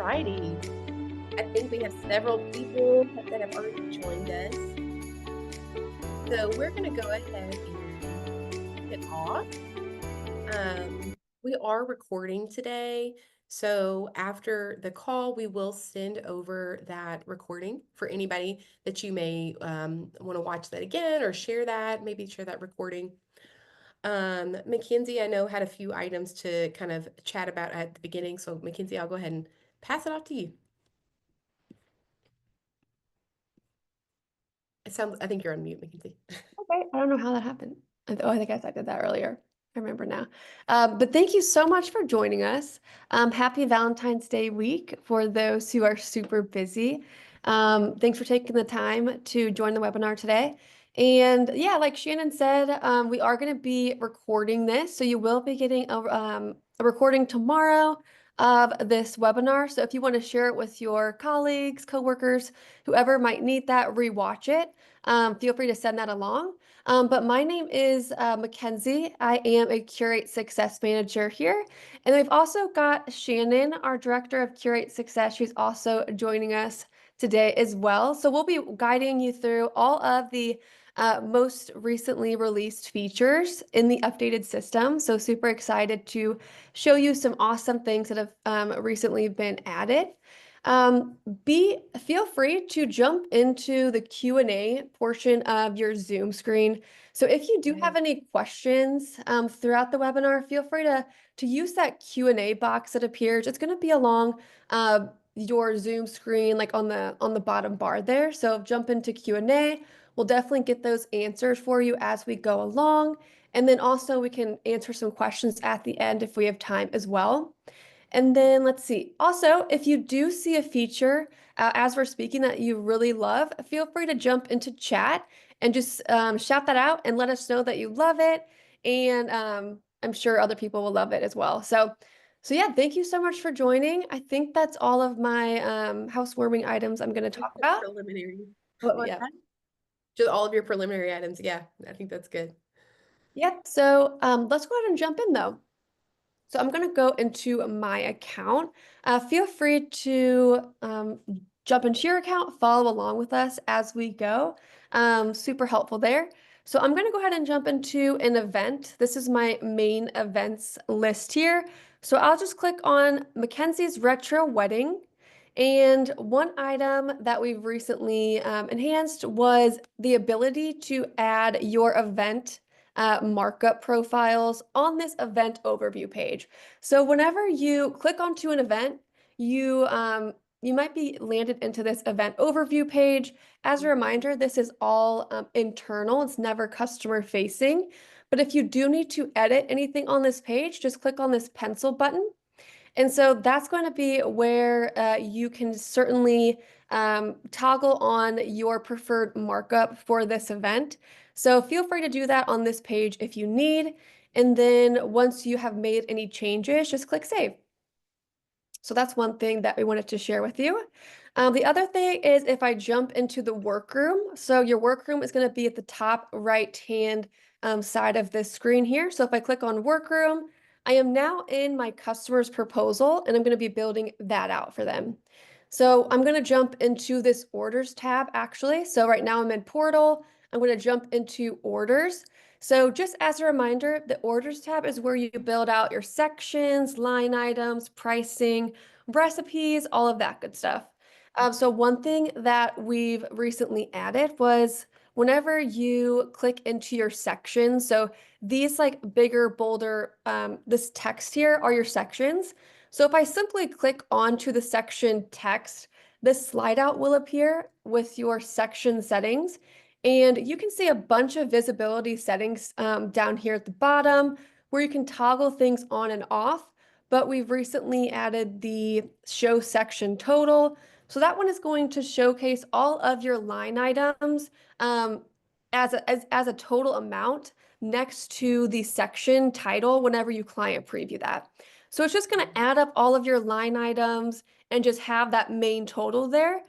righty. I think we have several people that have already joined us. So we're going to go ahead and kick it off. We are recording today. So after the call, we will send over that recording for anybody that you may want to watch that again or share that, maybe share that recording. Mackenzie, I know had a few items to kind of chat about at the beginning. So Mackenzie, I'll go ahead and pass it off to you. I think you're on mute, Mackenzie. Okay, I don't know how that happened. I think I did that earlier. I remember now. But thank you so much for joining us. Happy Valentine's Day week for those who are super busy. Thanks for taking the time to join the webinar today. And yeah, like Shannon said, we are going to be recording this. So you will be getting a recording tomorrow of this webinar. So if you want to share it with your colleagues, coworkers, whoever might need that, rewatch it. Feel free to send that along. But my name is Mackenzie. I am a Curate Success Manager here. And we've also got Shannon, our Director of Curate Success. She's also joining us today as well. So we'll be guiding you through all of the most recently released features in the updated system. So super excited to show you some awesome things that have recently been added. Feel free to jump into the Q&A portion of your Zoom screen. So if you do have any questions throughout the webinar, feel free to use that Q&A box that appears. It's going to be along your Zoom screen, like on the bottom bar there. So jump into Q&A. We'll definitely get those answers for you as we go along. And then also we can answer some questions at the end if we have time as well. And then let's see. Also, if you do see a feature as we're speaking that you really love, feel free to jump into chat and just shout that out and let us know that you love it. And I'm sure other people will love it as well. So yeah, thank you so much for joining. I think that's all of my housewarming items I'm going to talk about. Preliminary. What was Yeah. that? Just all of your preliminary items. Yeah, I think that's good. Yep. So let's go ahead and jump in though. So I'm going to go into my account. Feel free to jump into your account, follow along with us as we go. Super helpful there. So I'm going to go ahead and jump into an event. This is my main events list here. So I'll just click on Mackenzie's Retro Wedding. And one item that we've recently enhanced was the ability to add your event markup profiles on this event overview page. So whenever you click onto an event, you might be landed into this event overview page. As a reminder, this is all internal. It's never customer facing. But if you do need to edit anything on this page, just click on this pencil button. And so that's going to be where you can certainly toggle on your preferred markup for this event. So feel free to do that on this page if you need. And then once you have made any changes, just click Save. So that's one thing that we wanted to share with you. The other thing is if I jump into the workroom, so your workroom is going to be at the top right-hand side of this screen here. So if I click on workroom, I am now in my customer's proposal and I'm going to be building that out for them. So I'm going to jump into this orders tab actually. So right now I'm in portal. I'm going to jump into orders. So just as a reminder, the orders tab is where you build out your sections, line items, pricing, recipes, all of that good stuff. So one thing that we've recently added was whenever you click into your section, so these like bigger, bolder, this text here are your sections. So if I simply click onto the section text, this slide out will appear with your section settings. And you can see a bunch of visibility settings down here at the bottom where you can toggle things on and off. But we've recently added the show section total. So that one is going to showcase all of your line items as a total amount next to the section title whenever you client preview that. So it's just going to add up all of your line items and just have that main total there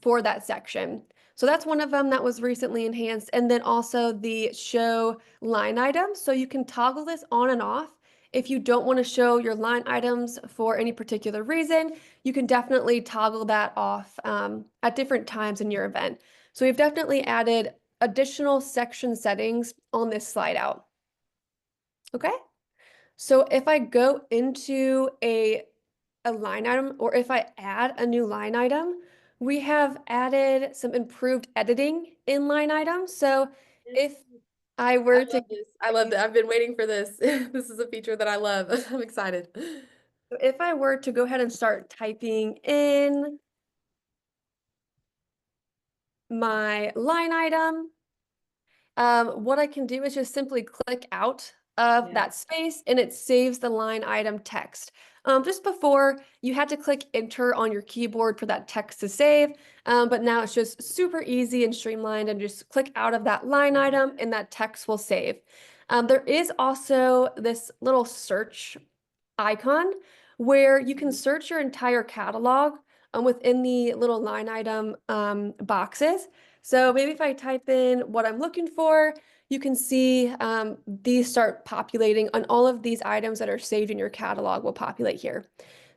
for that section. So that's one of them that was recently enhanced. And then also the show line items. So you can toggle this on and off If you don't want to show your line items for any particular reason, you can definitely toggle that off at different times in your event. So we've definitely added additional section settings on this slide out. Okay, so if I go into a line item, or if I add a new line item, we have added some improved editing in line items. So if I I were to, love this. I love that. I've been waiting for this. This is a feature that I love. I'm excited. if I were to go ahead and start typing in my line item, what I can do is just simply click out of Yeah. that space and it saves the line item text. Just before, you had to click enter on your keyboard for that text to save, but now it's just super easy and streamlined, and just click out of that line item and that text will save. There is also this little search icon where you can search your entire catalog within the little line item boxes. So maybe if I type in what I'm looking for, you can see these start populating, and all of these items that are saved in your catalog will populate here.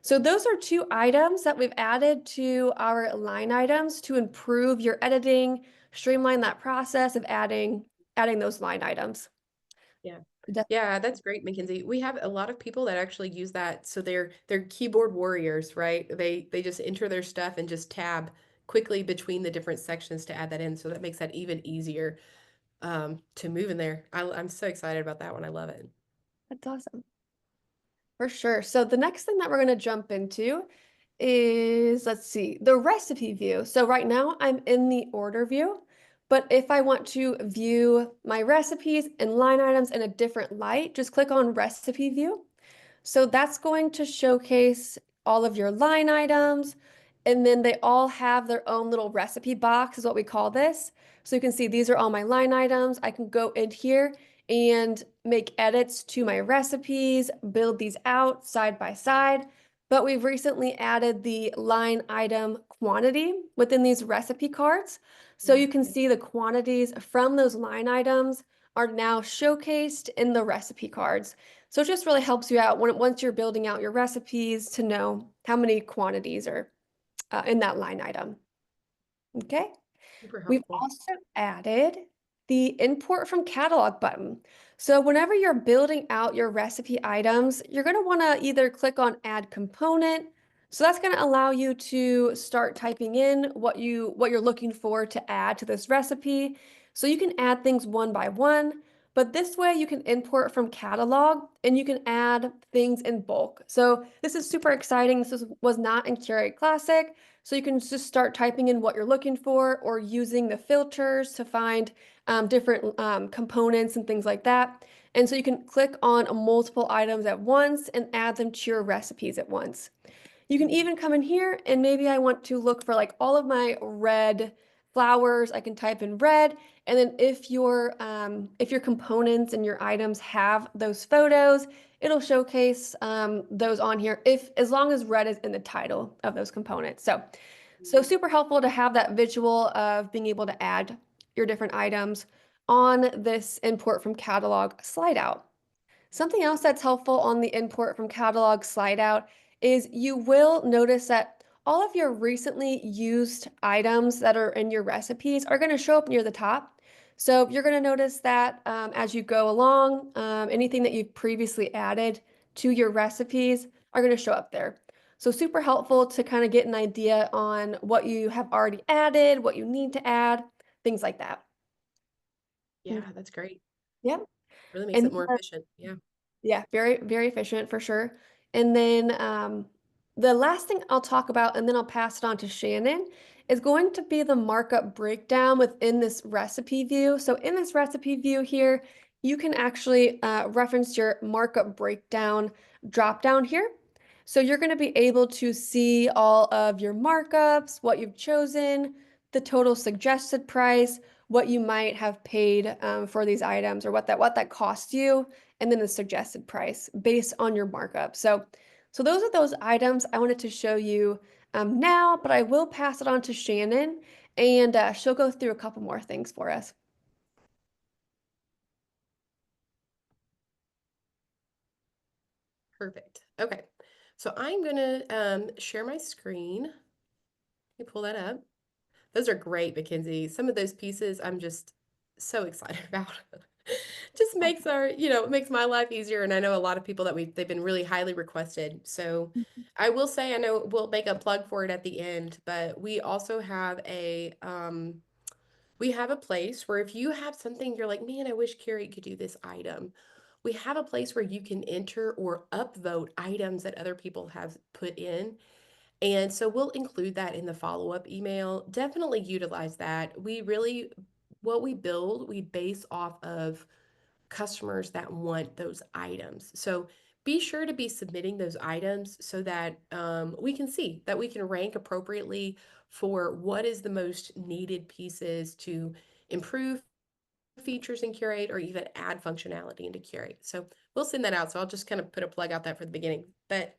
So those are two items that we've added to our line items to improve your editing, streamline that process of adding those line items. Yeah. Def- Yeah, that's great, Mackenzie. We have a lot of people that actually use that. So they're keyboard warriors, right? They just enter their stuff and just tab quickly between the different sections to add that in. So that makes that even easier to move in there. I'm so excited about that one. I love it. That's awesome. For sure. So the next thing that we're going to jump into is, let's see, the recipe view. So right now I'm in the order view, but if I want to view my recipes and line items in a different light, just click on recipe view. So that's going to showcase all of your line items, and then they all have their own little recipe box, is what we call this. So you can see these are all my line items. I can go in here and make edits to my recipes, build these out side by side. But we've recently added the line item quantity within these recipe cards. So Yeah. you can see the quantities from those line items are now showcased in the recipe cards. So it just really helps you out once you're building out your recipes to know how many quantities are in that line item. Okay. Super We've helpful. also added the import from catalog button. So whenever you're building out your recipe items, you're going to want to either click on add component. So that's going to allow you to start typing in what you're looking for to add to this recipe. So you can add things one by one, but this way you can import from catalog and you can add things in bulk. So this is super exciting. Was not in Curate Classic. So you can just start typing in what you're looking for, or using the filters to find different components and things like that. And so you can click on multiple items at once and add them to your recipes at once. You can even come in here and maybe I want to look for like all of my red flowers. I can type in red, and then if your components and your items have those photos, it'll showcase those on here, if as long as red is in the title of those components. So super helpful to have that visual of being able to add your different items on this import from catalog slide out. Something else that's helpful on the import from catalog slide out is you will notice that all of your recently used items that are in your recipes are going to show up near the top. So you're going to notice that as you go along, anything that you've previously added to your recipes are going to show up there. So super helpful to kind of get an idea on what you have already added, what you need to add, things like that. Yeah, that's great. Yep. Really makes it And more efficient. Yeah. yeah, very, very efficient for sure. And then the last thing I'll talk about, and then I'll pass it on to Shannon, is going to be the markup breakdown within this recipe view. So in this recipe view here, you can actually reference your markup breakdown drop down here. So you're going to be able to see all of your markups, what you've chosen, the total suggested price, what you might have paid for these items, or what that cost you, and then the suggested price based on your markup. So those are those items I wanted to show you now, but I will pass it on to Shannon, and she'll go through a couple more things for us. Perfect. Okay. So I'm gonna share my screen. Let me pull that up. Those are great, Mackenzie. Some of those pieces I'm just so excited about. Just makes our, it makes my life easier. And I know a lot of people that they've been really highly requested. So I will say, I know we'll make a plug for it at the end, but we also have we have a place where if you have something you're like, man, I wish Carrie could do this item. We have a place where you can enter or upvote items that other people have put in. And so we'll include that in the follow-up email. Definitely utilize that. What we build, we base off of customers that want those items. So be sure to be submitting those items so that we can see that we can rank appropriately for what is the most needed pieces to improve features in Curate or even add functionality into Curate. So we'll send that out. So I'll just kind of put a plug out that for the beginning. But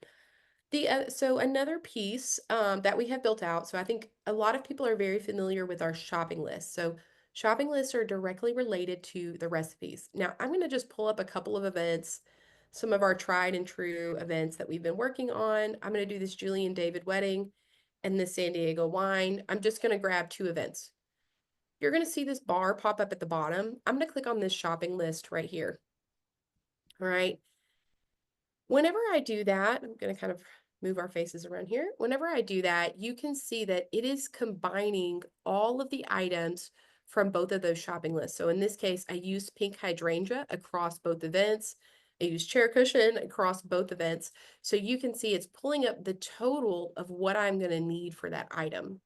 so another piece that we have built out, so I think a lot of people are very familiar with our shopping list. So shopping lists are directly related to the recipes. Now I'm going to just pull up a couple of events, some of our tried and true events that we've been working on. I'm going to do this Julie and David wedding and the San Diego wine. I'm just going to grab two events. You're going to see this bar pop up at the bottom. I'm going to click on this shopping list right here. All right. Whenever I do that, I'm going to kind of move our faces around here. Whenever I do that, you can see that it is combining all of the items from both of those shopping lists. So in this case, I used pink hydrangea across both events. I used chair cushion across both events. So you can see it's pulling up the total of what I'm going to need for that item.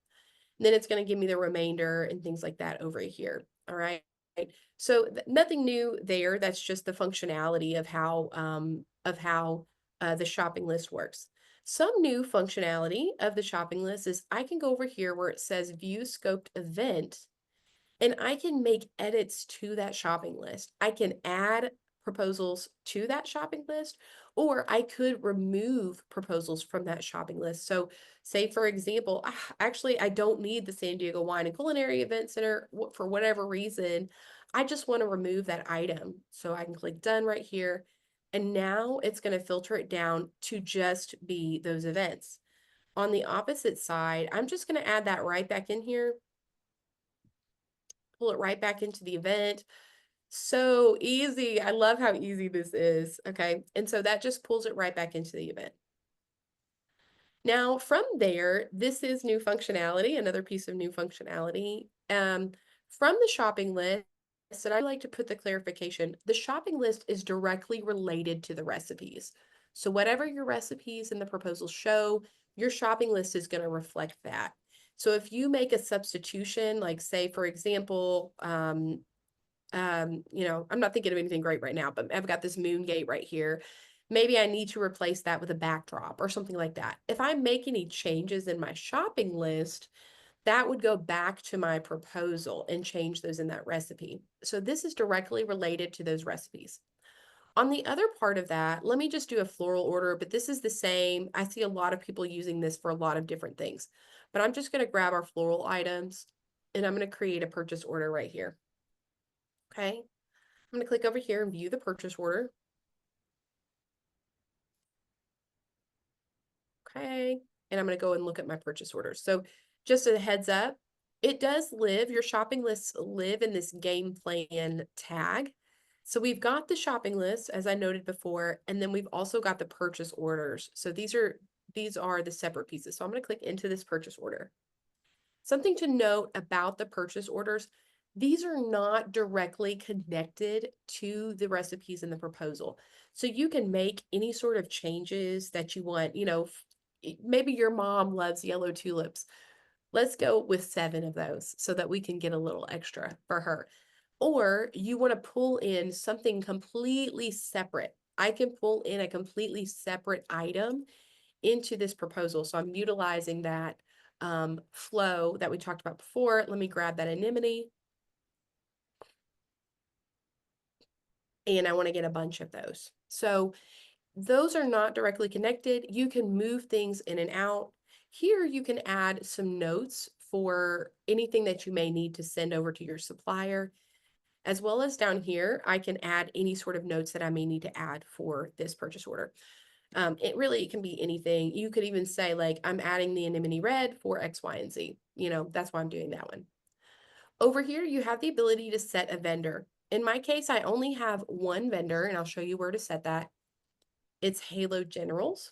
And then it's going to give me the remainder and things like that over here. All right. So nothing new there. That's just the functionality of how the shopping list works. Some new functionality of the shopping list is I can go over here where it says view scoped event and I can make edits to that shopping list. I can add proposals to that shopping list, or I could remove proposals from that shopping list. So say, for example, actually, I don't need the San Diego Wine and Culinary Event Center for whatever reason. I just want to remove that item. So I can click done right here. And now it's going to filter it down to just be those events. On the opposite side, I'm just going to add that right back in here, pull it right back into the event. So easy. I love how easy this is. Okay. And so that just pulls it right back into the event. Now from there, this is new functionality, another piece of new functionality. From the shopping list, and I like to put the clarification, the shopping list is directly related to the recipes. So whatever your recipes and the proposals show, your shopping list is going to reflect that. So if you make a substitution, like say, for example, I'm not thinking of anything great right now, but I've got this moon gate right here. Maybe I need to replace that with a backdrop or something like that. If I make any changes in my shopping list, that would go back to my proposal and change those in that recipe. So this is directly related to those recipes. On the other part of that, let me just do a floral order, but this is the same. I see a lot of people using this for a lot of different things, but I'm just going to grab our floral items and I'm going to create a purchase order right here. Okay. I'm going to click over here and view the purchase order. Okay. And I'm going to go and look at my purchase order. So just a heads up, it does live, your shopping lists live in this game plan tag. So we've got the shopping list, as I noted before, and then we've also got the purchase orders. So these are the separate pieces. So I'm going to click into this purchase order. Something to note about the purchase orders, these are not directly connected to the recipes in the proposal. So you can make any sort of changes that you want, maybe your mom loves yellow tulips. Let's go with 7 of those so that we can get a little extra for her. Or you want to pull in something completely separate. I can pull in a completely separate item into this proposal. So I'm utilizing that flow that we talked about before. Let me grab that anemone. And I want to get a bunch of those. So those are not directly connected. You can move things in and out. Here you can add some notes for anything that you may need to send over to your supplier. As well as down here, I can add any sort of notes that I may need to add for this purchase order. It really can be anything. You could even say like, I'm adding the anemone red for X, Y, and Z. That's why I'm doing that one. Over here, you have the ability to set a vendor. In my case, I only have one vendor, and I'll show you where to set that. It's Halo Generals.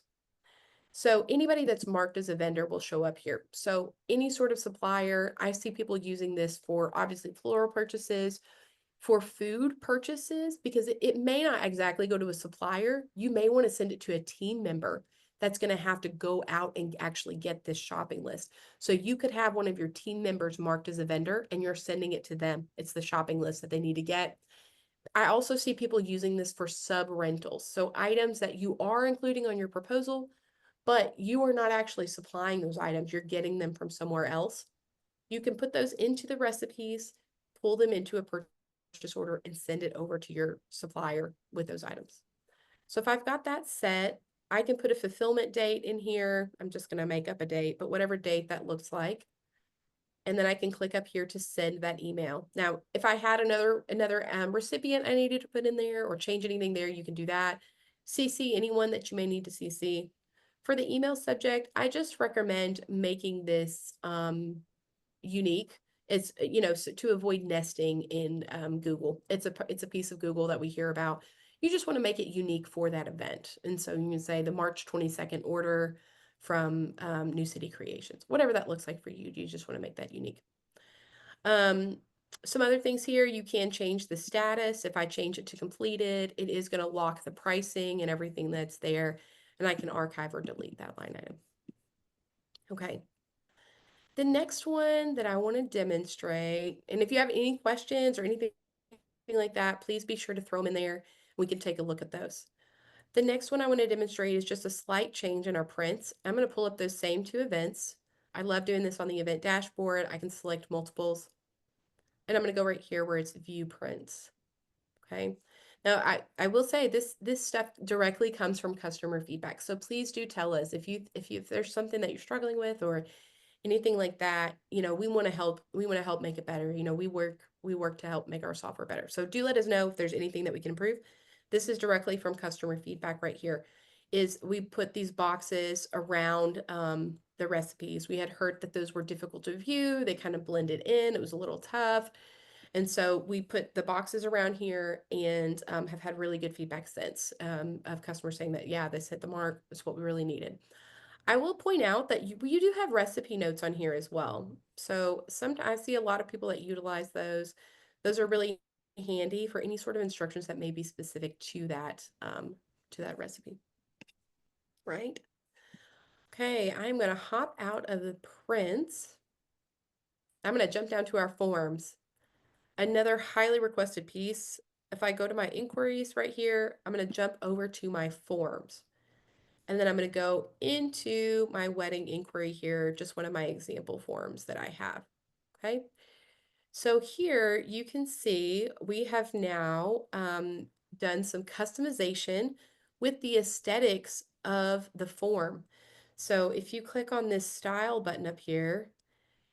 So anybody that's marked as a vendor will show up here. So any sort of supplier, I see people using this for obviously floral purchases, for food purchases, because it may not exactly go to a supplier. You may want to send it to a team member that's going to have to go out and actually get this shopping list. So you could have one of your team members marked as a vendor and you're sending it to them. It's the shopping list that they need to get. I also see people using this for sub rentals. So items that you are including on your proposal, but you are not actually supplying those items. You're getting them from somewhere else. You can put those into the recipes, pull them into a purchase order, and send it over to your supplier with those items. So if I've got that set, I can put a fulfillment date in here. I'm just going to make up a date, but whatever date that looks like. And then I can click up here to send that email. Now, if I had another recipient I needed to put in there or change anything there, you can do that. CC anyone that you may need to CC. For the email subject, I just recommend making this unique. It's so to avoid nesting in Google. It's a piece of Google that we hear about. You just want to make it unique for that event, and so you can say the March 22nd order from New City Creations, whatever that looks like for you. You just want to make that unique. Some other things here, you can change the status. If I change it to completed, it is going to lock the pricing and everything that's there, and I can archive or delete that line item. Okay. The next one that I want to demonstrate, and if you have any questions or anything like that, please be sure to throw them in there. We can take a look at those. The next one I want to demonstrate is just a slight change in our prints. I'm going to pull up those same two events. I love doing this on the event dashboard. I can select multiples, and I'm going to go right here where it's view prints. Okay. Now I will say this stuff directly comes from customer feedback. So please do tell us if there's something that you're struggling with or anything like that. We want to help make it better. We work to help make our software better. So do let us know if there's anything that we can improve. This is directly from customer feedback right here. Is we put these boxes around the recipes. We had heard that those were difficult to view. They kind of blended in. It was a little tough. And so we put the boxes around here and have had really good feedback since of customers saying that, yeah, this hit the mark. That's what we really needed. I will point out that you do have recipe notes on here as well. So sometimes I see a lot of people that utilize those. Those are really handy for any sort of instructions that may be specific to that recipe. Right? Okay, I'm going to hop out of the prints. I'm going to jump down to our forms. Another highly requested piece. If I go to my inquiries right here, I'm going to jump over to my forms. And then I'm going to go into my wedding inquiry here, just one of my example forms that I have. Okay. So here you can see we have now done some customization with the aesthetics of the form. So if you click on this style button up here,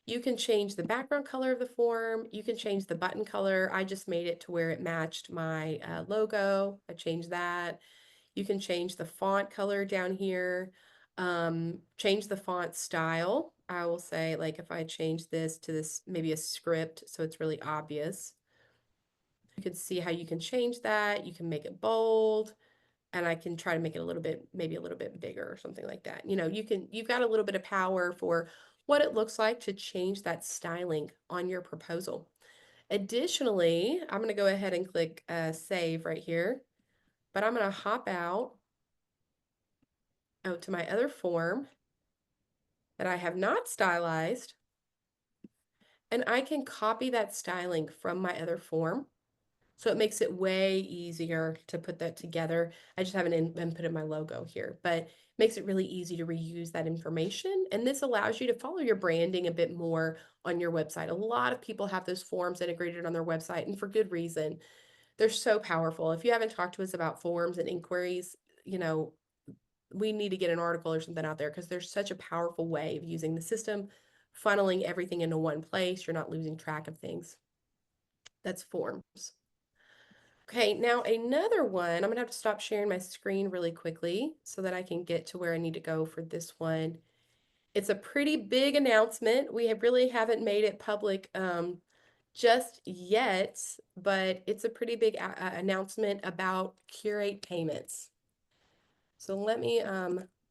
you can change the background color of the form. You can change the button color. I just made it to where it matched my logo. I changed that. You can change the font color down here, change the font style. I will say, like, if I change this to this, maybe a script, so it's really obvious. You can see how you can change that. You can make it bold, and I can try to make it a little bit, maybe a little bit bigger or something like that. You've got a little bit of power for what it looks like to change that styling on your proposal. Additionally, I'm going to go ahead and click save right here, but I'm going to hop out to my other form that I have not stylized, and I can copy that styling from my other form. So it makes it way easier to put that together. I just haven't inputted my logo here, but makes it really easy to reuse that information. And this allows you to follow your branding a bit more on your website. A lot of people have those forms integrated on their website, and for good reason. They're so powerful. If you haven't talked to us about forms and inquiries, we need to get an article or something out there because there's such a powerful way of using the system, funneling everything into one place. You're not losing track of things. That's forms. Okay, now another one, I'm gonna have to stop sharing my screen really quickly so that I can get to where I need to go for this one. It's a pretty big announcement. Really haven't made it public just yet, but it's a pretty big announcement about Curate payments. So let me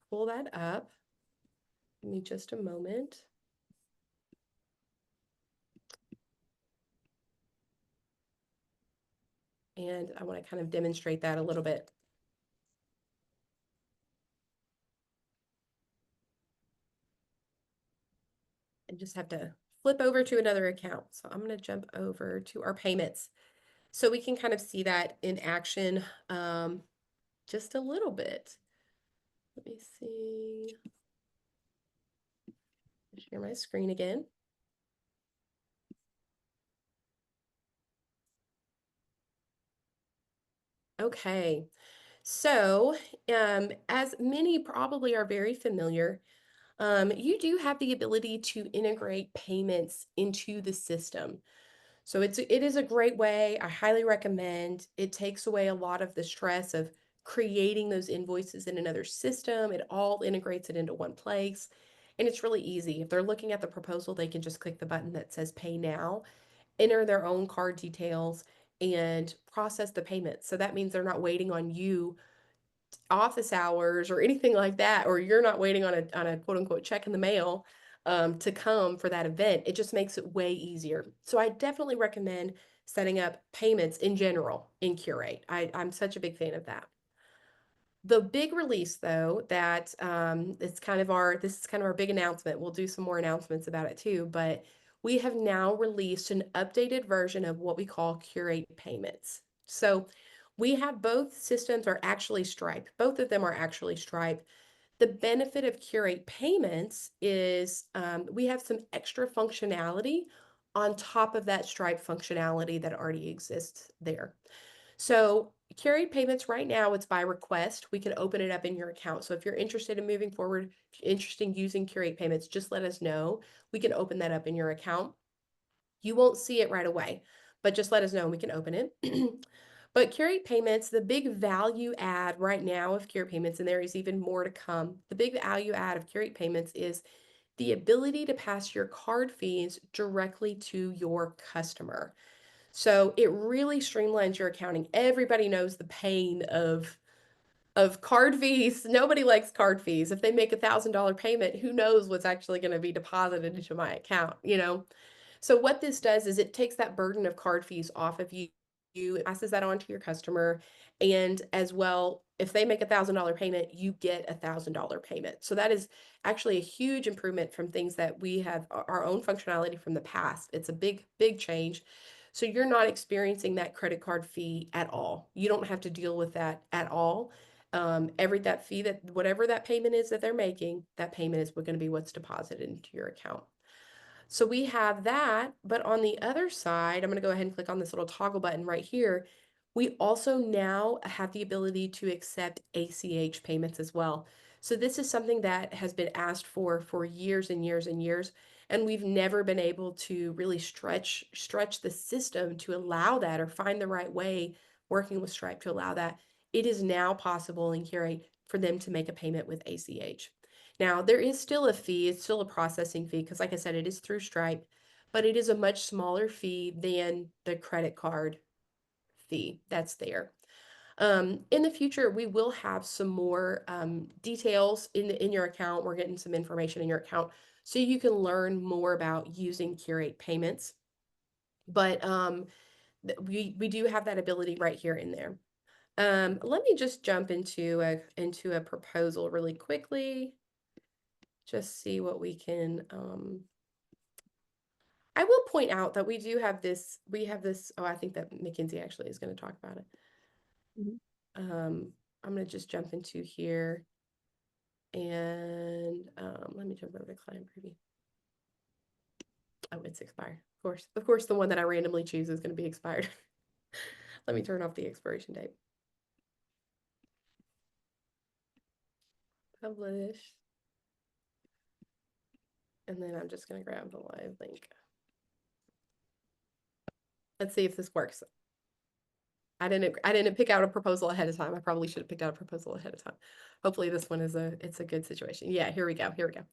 pull that up. Give me just a moment. And I want to kind of demonstrate that a little bit. And just have to flip over to another account. So I'm going to jump over to our payments so we can kind of see that in action just a little bit. Let me see. Share my screen again. Okay, so as many probably are very familiar, you do have the ability to integrate payments into the system. So it is a great way. I highly recommend. It takes away a lot of the stress of creating those invoices in another system. It all integrates it into one place. And it's really easy. If they're looking at the proposal, they can just click the button that says pay now, enter their own card details, and process the payment. So that means they're not waiting on you office hours or anything like that, or you're not waiting on a quote unquote check in the mail to come for that event. It just makes it way easier. So I definitely recommend setting up payments in general in Curate. I'm such a big fan of that. The big release, though, that this is kind of our big announcement. We'll do some more announcements about it too, but we have now released an updated version of what we call Curate payments. So we have both systems are actually Stripe. Both of them are actually Stripe. The benefit of Curate payments is we have some extra functionality on top of that Stripe functionality that already exists there. So Curate payments right now, it's by request. We can open it up in your account. So if you're interested in moving forward, if you're interested in using Curate payments, just let us know. We can open that up in your account. You won't see it right away, but just let us know and we can open it. But Curate payments, the big value add right now of Curate payments, and there is even more to come. The big value add of Curate payments is the ability to pass your card fees directly to your customer. So it really streamlines your accounting. Everybody knows the pain of card fees. Nobody likes card fees. If they make $1,000 payment, who knows what's actually going to be deposited into my account, you know? So what this does is it takes that burden of card fees off of you. It passes that on to your customer. And as well, if they make $1,000 payment, you get $1,000 payment. So that is actually a huge improvement from things that we have our own functionality from the past. It's a big, big change. So you're not experiencing that credit card fee at all. You don't have to deal with that at all. Every that fee that whatever that payment is that they're making, that payment is going to be what's deposited into your account. So we have that, but on the other side, I'm going to go ahead and click on this little toggle button right here. We also now have the ability to accept ACH payments as well. So this is something that has been asked for years and years and years, and we've never been able to really stretch the system to allow that or find the right way working with Stripe to allow that. It is now possible in Curate for them to make a payment with ACH. Now, there is still a fee, it's still a processing fee because, like I said, it is through Stripe, but it is a much smaller fee than the credit card fee that's there. In the future, we will have some more details in your account. We're getting some information in your account so you can learn more about using Curate payments. But we do have that ability right here in there. Let me just jump into a proposal really quickly. Just see what we can I will point out that we have this, oh, I think that Mackenzie actually is going to talk about it. Mhm. I'm going to just jump into here and let me jump over to client preview. Oh, it's expired. Of course, the one that I randomly choose is going to be expired. Let me turn off the expiration date. Publish. And then I'm just going to grab the live link. Let's see if this works. I didn't pick out a proposal ahead of time. I probably should have picked out a proposal ahead of time. Hopefully this one is it's a good situation. Yeah, here we go. Here we go.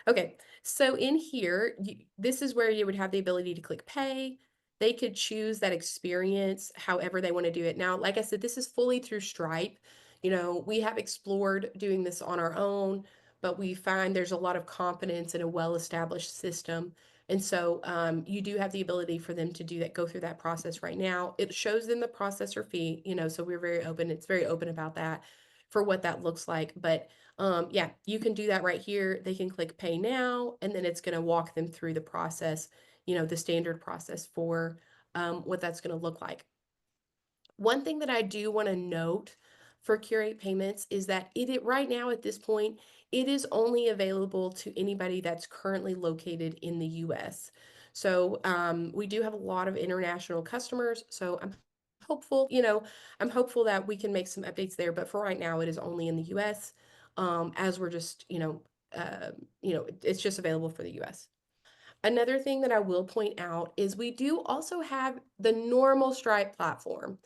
Okay. So in here, this is where you would have the ability to click pay. They could choose that experience however they want to do it. Now, like I said, this is fully through Stripe. You know, we have explored doing this on our own, but we find there's a lot of confidence in a well-established system. And so you do have the ability for them to do that, go through that process right now. It shows them the processor fee, you know, so we're very open. It's very open about that for what that looks like. But yeah, you can do that right here. They can click pay now, and then it's going to walk them through the process, you know, the standard process for what that's going to look like. One thing that I do want to note for Curate Payments is that right now at this point, it is only available to anybody that's currently located in the US. So we do have a lot of international customers. So I'm hopeful, you know, I'm hopeful that we can make some updates there. But for right now, it is only in the US, as we're just, it's just available for the US. Another thing that I will point out is we do also have the normal Stripe platform.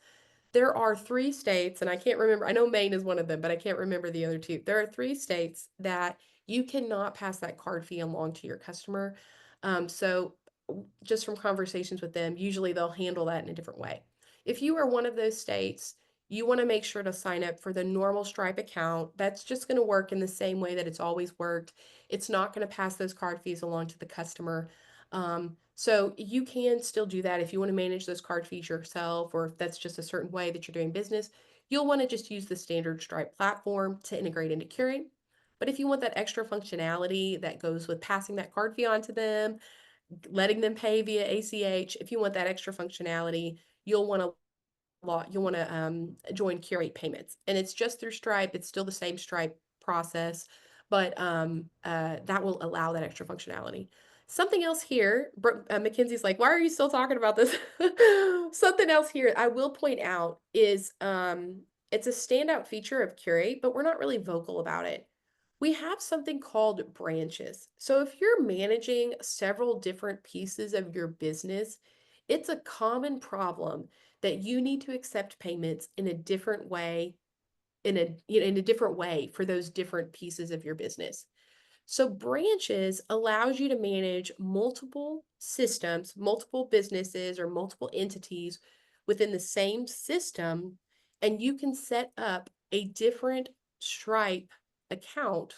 There are 3 states, and I can't remember, I know Maine is one of them, but I can't remember the other 2. There are 3 states that you cannot pass that card fee along to your customer. So just from conversations with them, usually they'll handle that in a different way. If you are one of those states, you want to make sure to sign up for the normal Stripe account. That's just going to work in the same way that it's always worked. It's not going to pass those card fees along to the customer. So you can still do that if you want to manage those card fees yourself, or if that's just a certain way that you're doing business. You'll want to just use the standard Stripe platform to integrate into Curate. But if you want that extra functionality that goes with passing that card fee on to them, letting them pay via ACH, if you want that extra functionality, you'll want to join Curate Payments, and it's just through Stripe. It's still the same Stripe process, but that will allow that extra functionality. Something else here, Mackenzie's like, why are you still talking about this? Something else here I will point out is it's a standout feature of Curate, but we're not really vocal about it. We have something called branches. So if you're managing several different pieces of your business, it's a common problem that you need to accept payments in a different way, in a different way for those different pieces of your business. So branches allows you to manage multiple systems, multiple businesses, or multiple entities within the same system, and you can set up a different Stripe account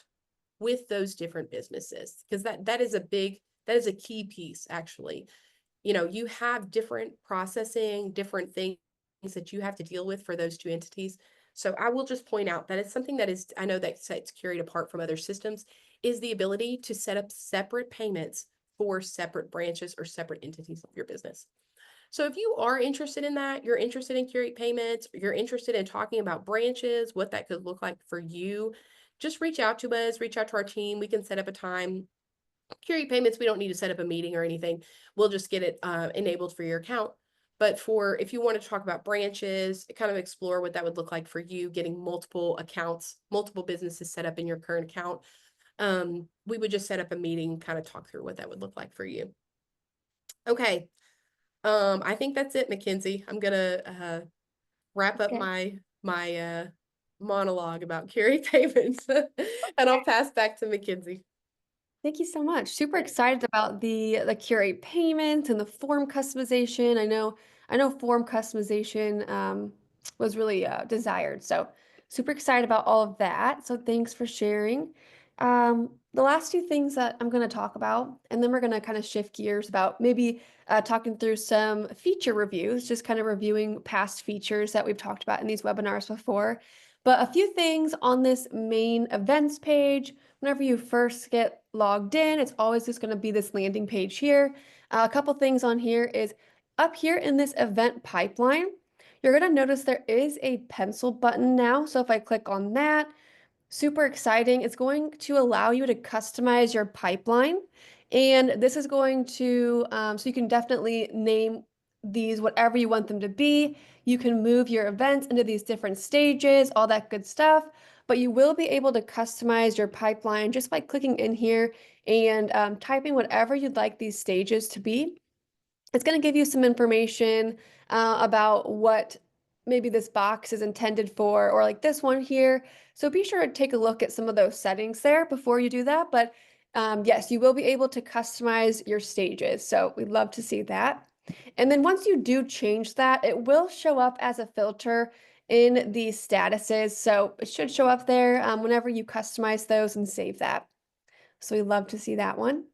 with those different businesses, because that is a key piece actually. You know, you have different processing, different things that you have to deal with for those 2 entities. So I will just point out that it's something that is, I know that sets Curate apart from other systems, is the ability to set up separate payments for separate branches or separate entities of your business. So if you are interested in that, you're interested in Curate Payments, you're interested in talking about branches, what that could look like for you, just reach out to us, reach out to our team. We can set up a time. Curate Payments, we don't need to set up a meeting or anything. We'll just get it enabled for your account. But for if you want to talk about branches, kind of explore what that would look like for you, getting multiple accounts, multiple businesses set up in your current account, we would just set up a meeting, kind of talk through what that would look like for you. Okay. I think that's it, Mackenzie. I'm gonna wrap up Okay. my monologue about Curate Payments, and I'll pass back to Mackenzie. Thank you so much. Super excited about the Curate Payments and the form customization. I know form customization was really desired. So super excited about all of that. So thanks for sharing. The last 2 things that I'm going to talk about, and then we're going to kind of shift gears about maybe talking through some feature reviews, just kind of reviewing past features that we've talked about in these webinars before. But a few things on this main events page. Whenever you first get logged in, it's always just going to be this landing page here. A couple things on here is up here in this event pipeline, you're going to notice there is a pencil button now. So if I click on that, super exciting. It's going to allow you to customize your pipeline. And this is going to, so you can definitely name these whatever you want them to be. You can move your events into these different stages, all that good stuff. But you will be able to customize your pipeline just by clicking in here and typing whatever you'd like these stages to be. It's going to give you some information about what maybe this box is intended for, or like this one here. So be sure to take a look at some of those settings there before you do that. But yes, you will be able to customize your stages. So we'd love to see that. And then once you do change that, it will show up as a filter in the statuses. So it should show up there whenever you customize those and save that. So we love to see that one.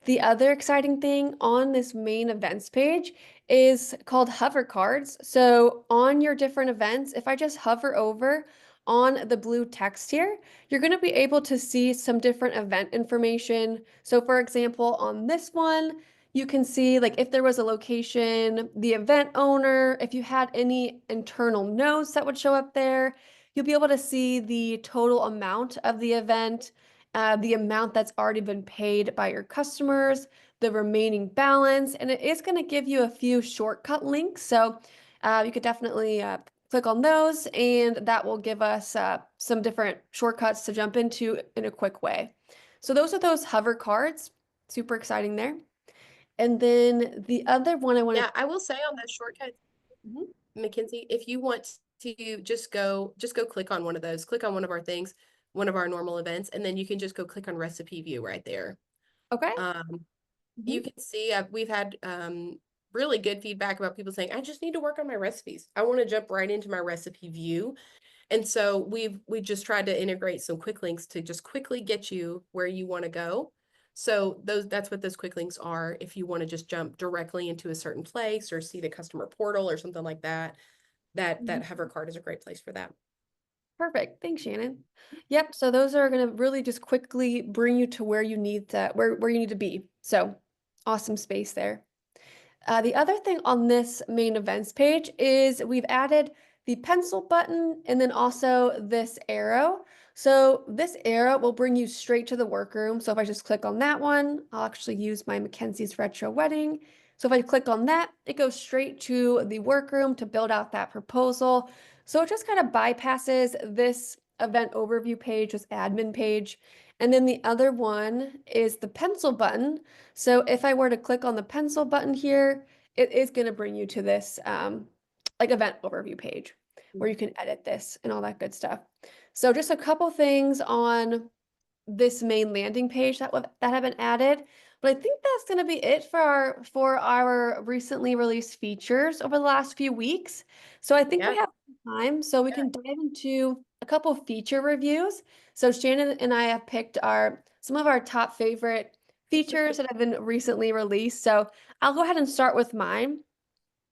The other exciting thing on this main events page is called hover cards. So on your different events, if I just hover over on the blue text here, you're going to be able to see some different event information. So for example, on this one, you can see like if there was a location, the event owner, if you had any internal notes that would show up there, you'll be able to see the total amount of the event, the amount that's already been paid by your customers, the remaining balance, and it is going to give you a few shortcut links. So you could definitely click on those, and that will give us some different shortcuts to jump into in a quick way. So those are those hover cards. Super exciting there. And then the other one I want Yeah, I will say on those shortcuts, to. Mackenzie, if you want to just go click on one of those, click on one of our things, one of our normal events, and then you can just go click on recipe view right there. Okay. You Mhm. can see we've had really good feedback about people saying, I just need to work on my recipes. I want to jump right into my recipe view. And so we just tried to integrate some quick links to just quickly get you where you want to go. So that's what those quick links are. If you want to just jump directly into a certain place or see the customer portal or something like that, that Mhm. hover card is a great place for that. Perfect. Thanks, Shannon. Yep. So those are going to really just quickly bring you to where you need to where you need to be. So awesome space there. The other thing on this main events page is we've added the pencil button and then also this arrow. So this arrow will bring you straight to the workroom. So if I just click on that one, I'll actually use my Mackenzie's Retro Wedding. So if I click on that, it goes straight to the workroom to build out that proposal. So it just kind of bypasses this event overview page, this admin page. And then the other one is the pencil button. So if I were to click on the pencil button here, it is going to bring you to this like event overview page where you can edit this and all that good stuff. So just a couple things on this main landing page that have been added. But I think that's going to be it for our recently released features over the last few weeks. So I think we Yeah, have time, so we yeah, can dive into a couple feature reviews. So Shannon and I have picked our some of our top favorite features that have been recently released. So I'll go ahead and start with mine.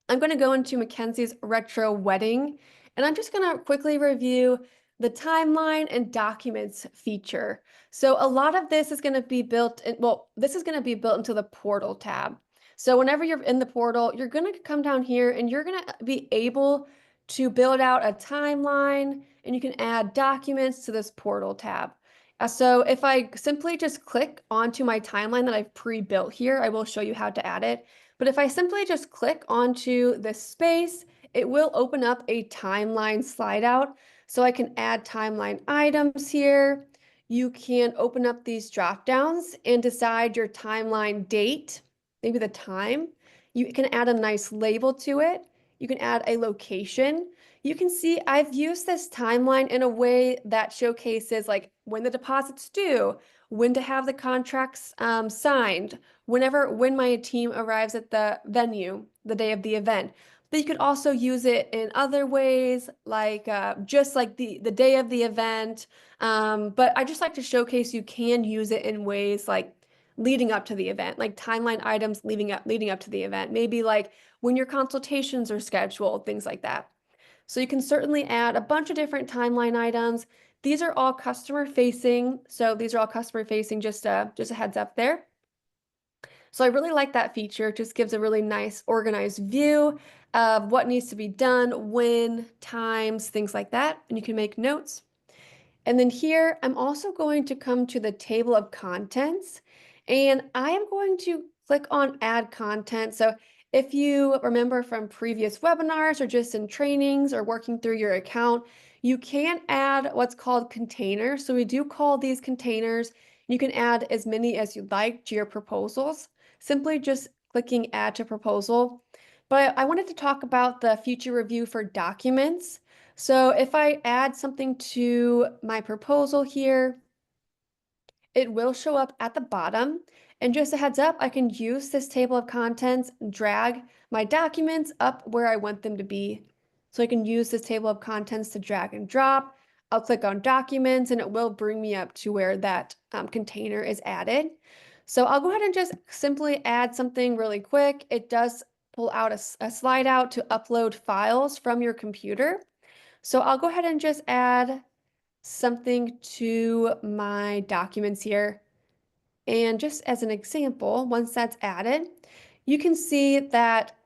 I'm going to go into Mackenzie's Retro Wedding, and I'm just going to quickly review the timeline and documents feature. So a lot of this is going to be built in, well, this is going to be built into the portal tab. So whenever you're in the portal, you're going to come down here and you're going to be able to build out a timeline and you can add documents to this portal tab. So if I simply just click onto my timeline that I've pre-built here, I will show you how to add it. But if I simply just click onto this space, it will open up a timeline slide out. So I can add timeline items here. You can open up these drop downs and decide your timeline date, maybe the time. You can add a nice label to it. You can add a location. You can see I've used this timeline in a way that showcases like when the deposit's due, when to have the contracts signed, when my team arrives at the venue the day of the event. But you could also use it in other ways, like just like the day of the event. But I just like to showcase you can use it in ways like leading up to the event, like timeline items leading up to the event. Maybe like when your consultations are scheduled, things like that. So you can certainly add a bunch of different timeline items. These are all customer facing. So these are all customer facing, just a heads up there. So I really like that feature. It just gives a really nice organized view of what needs to be done, when, times, things like that. And you can make notes. And then here, I'm also going to come to the table of contents and I am going to click on add content. So if you remember from previous webinars or just in trainings or working through your account, you can add what's called containers. So we do call these containers. You can add as many as you'd like to your proposals, simply just clicking add to proposal. But I wanted to talk about the feature review for documents. So if I add something to my proposal here, it will show up at the bottom. And just a heads up, I can use this table of contents, drag my documents up where I want them to be. So I can use this table of contents to drag and drop. I'll click on documents and it will bring me up to where that container is added. So I'll go ahead and just simply add something really quick. It does pull out a slide out to upload files from your computer. So I'll go ahead and just add something to my documents here. And just as an example, once that's added, you can see that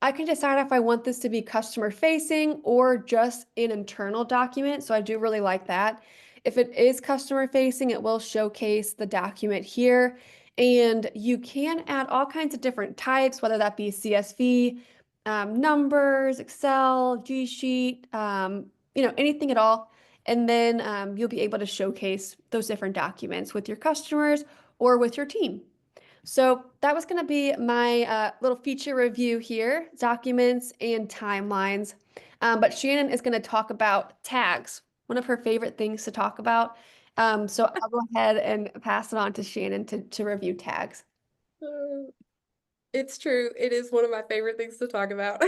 I can decide if I want this to be customer facing or just an internal document. So I do really like that. If it is customer facing, it will showcase the document here. And you can add all kinds of different types, whether that be CSV, numbers, Excel, G Sheet, anything at all. And then you'll be able to showcase those different documents with your customers or with your team. So that was going to be my little feature review here, documents and timelines. But Shannon is going to talk about tags, one of her favorite things to talk about. So I'll go ahead and pass it on to Shannon to review tags. Uh, It's true. It is one of my favorite things to talk about.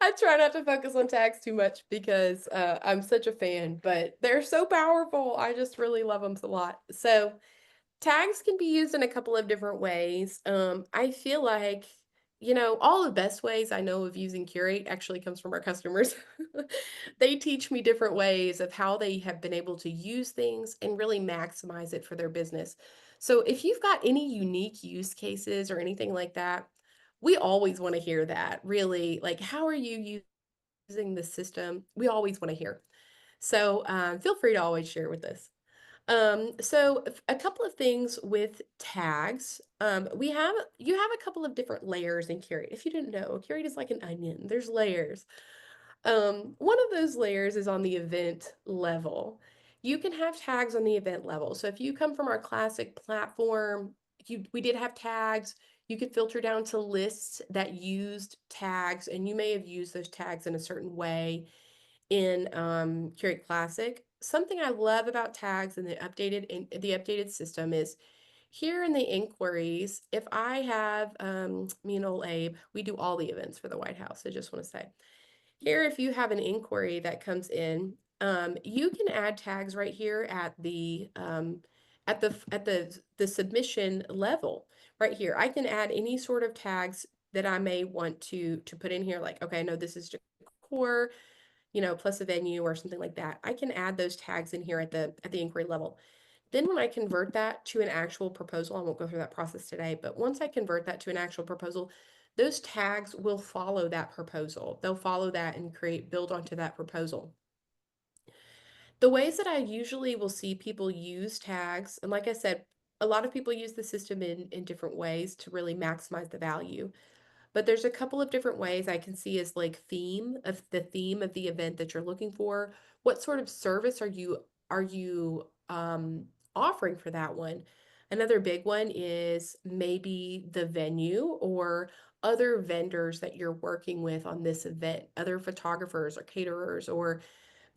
I try not to focus on tags too much because I'm such a fan, but they're so powerful. I just really love them a lot. So, tags can be used in a couple of different ways. I feel like, all the best ways I know of using Curate actually comes from our customers. They teach me different ways of how they have been able to use things and really maximize it for their business. So if you've got any unique use cases or anything like that, we always want to hear that. Really, like, how are you using the system? We always want to hear. So feel free to always share with us. A couple of things with tags. You have a couple of different layers in Curate. If you didn't know, Curate is like an onion. There's layers. One of those layers is on the event level. You can have tags on the event level. So if you come from our classic platform, we did have tags. You could filter down to lists that used tags, and you may have used those tags in a certain way in Curate Classic. Something I love about tags and the updated system is here in the inquiries. If I have me and old Abe, we do all the events for the White House. I just want to say here, if you have an inquiry that comes in, you can add tags right here at the submission level right here. I can add any sort of tags that I may want to put in here, like, okay, I know this is decor, plus a venue or something like that. I can add those tags in here at the inquiry level. Then when I convert that to an actual proposal, I won't go through that process today, but once I convert that to an actual proposal, those tags will follow that proposal. They'll follow that and build onto that proposal. The ways that I usually will see people use tags, and like I said, a lot of people use the system in different ways to really maximize the value. But there's a couple of different ways I can see as like theme of the event that you're looking for. What sort of service are you offering for that one? Another big one is maybe the venue or other vendors that you're working with on this event, other photographers or caterers or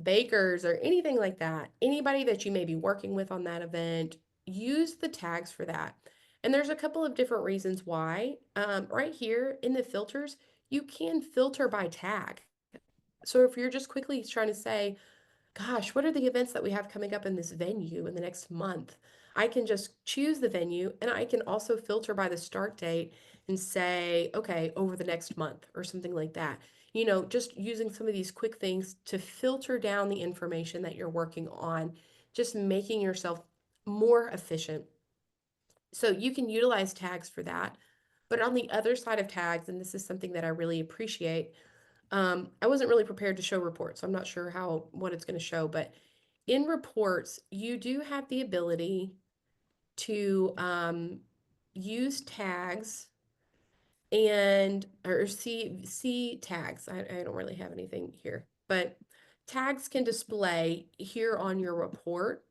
bakers or anything like that. Anybody that you may be working with on that event, use the tags for that. And there's a couple of different reasons why. Right here in the filters, you can filter by tag. So if you're just quickly trying to say, gosh, what are the events that we have coming up in this venue in the next month? I can just choose the venue and I can also filter by the start date and say, okay, over the next month or something like that. Just using some of these quick things to filter down the information that you're working on, just making yourself more efficient. So you can utilize tags for that. But on the other side of tags, and this is something that I really appreciate, I wasn't really prepared to show reports. So I'm not sure what it's going to show, but in reports, you do have the ability to use tags and or see tags. I don't really have anything here, but tags can display here on your report.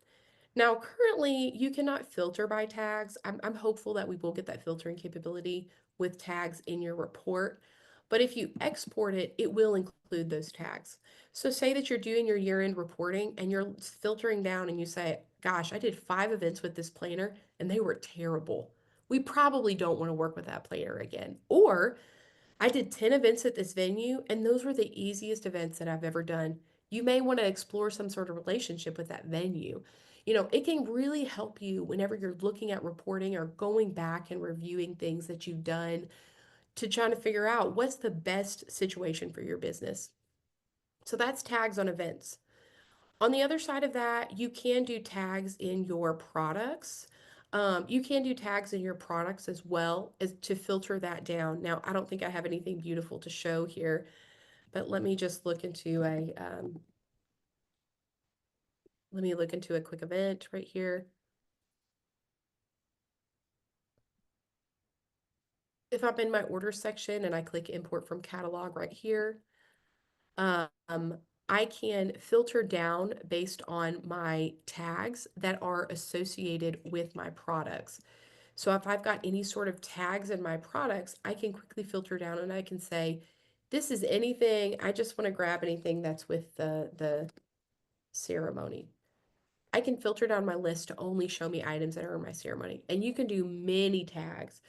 Now, currently, you cannot filter by tags. I'm hopeful that we will get that filtering capability with tags in your report. But if you export it, it will include those tags. So, say that you're doing your year end reporting and you're filtering down and you say, gosh, I did 5 events with this planner and they were terrible. We probably don't want to work with that planner again. Or I did 10 events at this venue, and those were the easiest events that I've ever done. You may want to explore some sort of relationship with that venue. It can really help you whenever you're looking at reporting or going back and reviewing things that you've done to try to figure out what's the best situation for your business. So that's tags on events. On the other side of that, you can do tags in your products. You can do tags in your products as well as to filter that down. Now, I don't think I have anything beautiful to show here, but let me look into a quick event right here. If I'm in my order section and I click import from catalog right here, um, I can filter down based on my tags that are associated with my products. So if I've got any sort of tags in my products, I can quickly filter down and I can say, this is anything, I just want to grab anything that's with the ceremony. I can filter down my list to only show me items that are in my ceremony. And you can do many tags.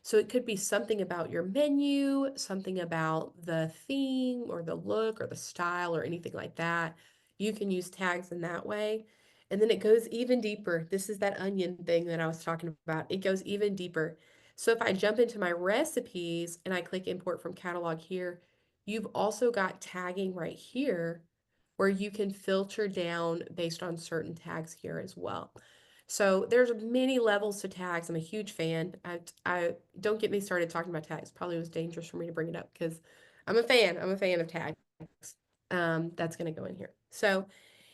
So it could be something about your menu, something about the theme or the look or the style or anything like that. You can use tags in that way. And then it goes even deeper. This is that onion thing that I was talking about. It goes even deeper. So if I jump into my recipes and I click import from catalog here, you've also got tagging right here where you can filter down based on certain tags here as well. So there's many levels to tags. I'm a huge fan. I don't get me started talking about tags. Probably was dangerous for me to bring it up because I'm a fan. I'm a fan of tags. That's going to go in here. So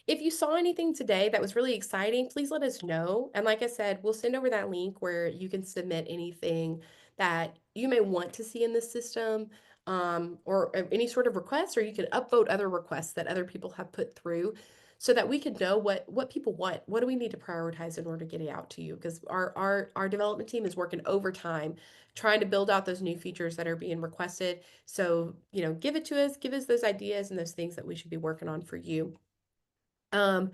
if you saw anything today that was really exciting, please let us know. And like I said, we'll send over that link where you can submit anything that you may want to see in the system, or any sort of requests, or you can upvote other requests that other people have put through so that we can know what people want. What do we need to prioritize in order to get it out to you? Because our development team is working overtime trying to build out those new features that are being requested. So, give it to us, give us those ideas and those things that we should be working on for you. Um,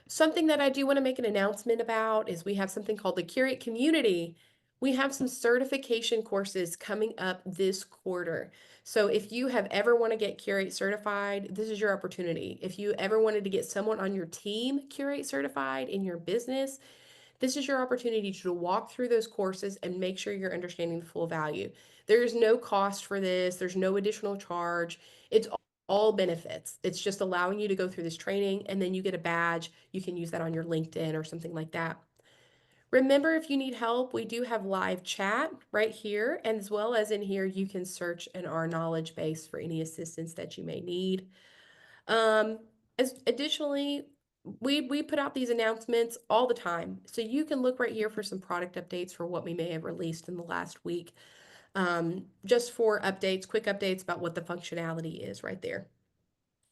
Something that I do want to make an announcement about is we have something called the Curate Community. We have some certification courses coming up this quarter. So if you have ever want to get Curate certified, this is your opportunity. If you ever wanted to get someone on your team Curate certified in your business, this is your opportunity to walk through those courses and make sure you're understanding the full value. There's no cost for this, there's no additional charge. It's all benefits. It's just allowing you to go through this training and then you get a badge. You can use that on your LinkedIn or something like that. Remember, if you need help, we do have live chat right here, and as well as in here, you can search in our knowledge base for any assistance that you may need. Um, as additionally, we put out these announcements all the time. So you can look right here for some product updates for what we may have released in the last week. Just for updates, quick updates about what the functionality is right there.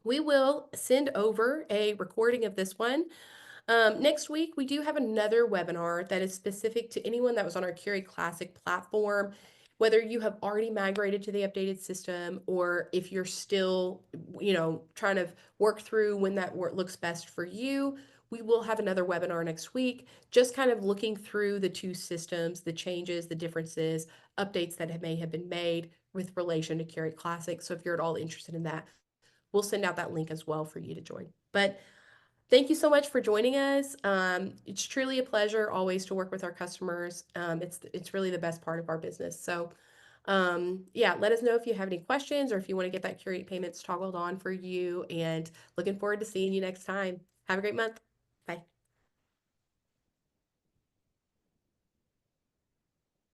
We will send over a recording of this one. Next week, we do have another webinar that is specific to anyone that was on our Curate Classic platform, whether you have already migrated to the updated system or if you're still, trying to work through when that work looks best for you. We will have another webinar next week, just kind of looking through the two systems, the changes, the differences, updates that may have been made with relation to Curate Classic. So if you're at all interested in that, we'll send out that link as well for you to join. But thank you so much for joining us. It's truly a pleasure always to work with our customers. It's really the best part of our business. So, yeah, let us know if you have any questions or if you want to get that Curate payments toggled on for you. And looking forward to seeing you next time. Have a great month. Bye.